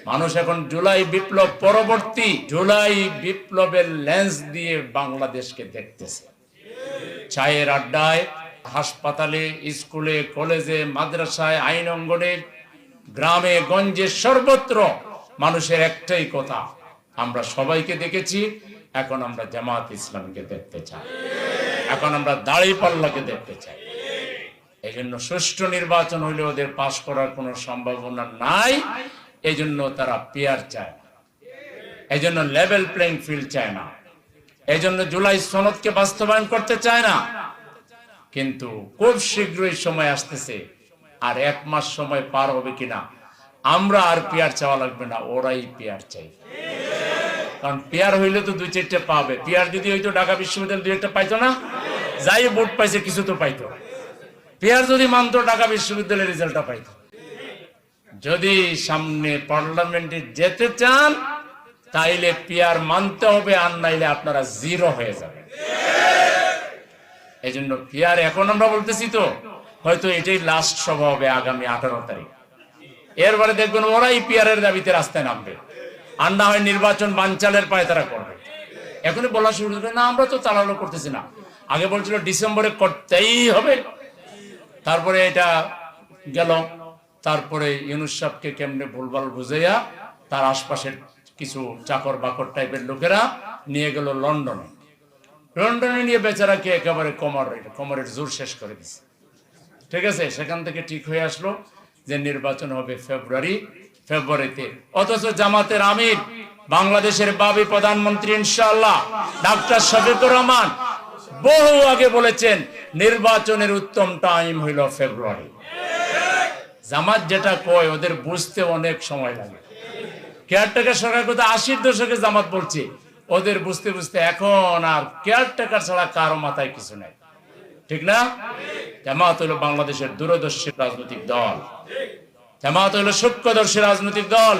মানুষ এখন জুলাই বিপ্লব পরবর্তী জুলাই বিপ্লবের লেন্স দিয়ে বাংলাদেশকে দেখতেছে। চায়ের আড্ডায়, হাসপাতালে, স্কুলে, কলেজে, মাদ্রাসায়, আইন অঙ্গনে, গ্রামে গঞ্জে, সর্বত্র মানুষের একটাই কথা, আমরা সবাইকে দেখেছি, এখন আমরা জামাত ইসলামকে দেখতে চাই, এখন আমরা দাঁড়িপাল্লাকে দেখতে চাই। এই জন্য সুষ্ঠু নির্বাচন হইলে ওদের পাশ করার কোনো সম্ভাবনা নাই। এই জন্য তারা পিয়ার চায় না, এই জন্য লেভেল প্লেইং ফিল্ড চায় না, এই জন্য জুলাই সনদকে বাস্তবায়ন করতে চায় না। কিন্তু খুব শীঘ্রই সময় আসতেছে, আর 1 মাস সময় পার হবে কিনা, আমরা আর পিয়ার চাওয়া লাগবে না, ওরাই পিয়ার চাই। কারণ পিয়ার হইলে তো 2-4টা পাবে। পিয়ার যদি হইতো ঢাকা বিশ্ববিদ্যালয় 2-1টা পাইতো না, যাই ভোট পাইছে কিছু তো পাইতো। পিয়ার যদি মানতো ঢাকা বিশ্ববিদ্যালয়ের রেজাল্টটা পাইতো। যদি সামনে পার্লামেন্টে যেতে চান তাইলে পিয়ার মানতে হবে, আর নাইলে আপনারা জিরো হয়ে যাবে। এই জন্য পিয়ার এখন আমরা বলতেছি তো, হয়তো এটাই লাস্ট সভা হবে আগামী 18 তারিখ। এরপরে দেখবেন ওরাই পিয়ারের দাবিতে রাস্তায় নামবে, আর না হয় নির্বাচন বানচালের পায়ে তারা করবে। এখনই বলা শুরু করবে, না আমরা তো তাড়াহুড়ো করতেছি না, আগে বলছিল ডিসেম্বরে করতেই হবে, তারপরে এটা গেল, তারপরে ইউনূস সাহেবকে কেমনে ভুলভাল বুঝাইয়া তার আশপাশের কিছু চাকর বাকর টাইপের লোকেরা নিয়ে গেল লন্ডনে। লন্ডনে নিয়ে বেচারাকে একেবারে কোমরের জোর শেষ করে দিছে। ঠিক আছে, সেখান থেকে ঠিক হয়ে আসলো যে নির্বাচন হবে ফেব্রুয়ারিতে। অথচ জামাতের আমির, বাংলাদেশের বাবি প্রধানমন্ত্রী ইনশাআল্লাহ ডাক্তার শফিকুর রহমান বহু আগে বলেছেন নির্বাচনের উত্তম টাইম হইল ফেব্রুয়ারি। জামাত যেটা কয় ওদের বুঝতে অনেক সময় লাগে। কেয়ারটেকার সরকার কথা 80-র দশকে জামাত বলছে, ওদের বুঝতে বুঝতে এখন আর কেয়ারটেকার ছাড়া কারো মাথায় কিছু নাই। ঠিক না? জামাত হইল বাংলাদেশের দূরদর্শী রাজনৈতিক দল, জামাত হইল সূক্ষ্মদর্শী রাজনৈতিক দল।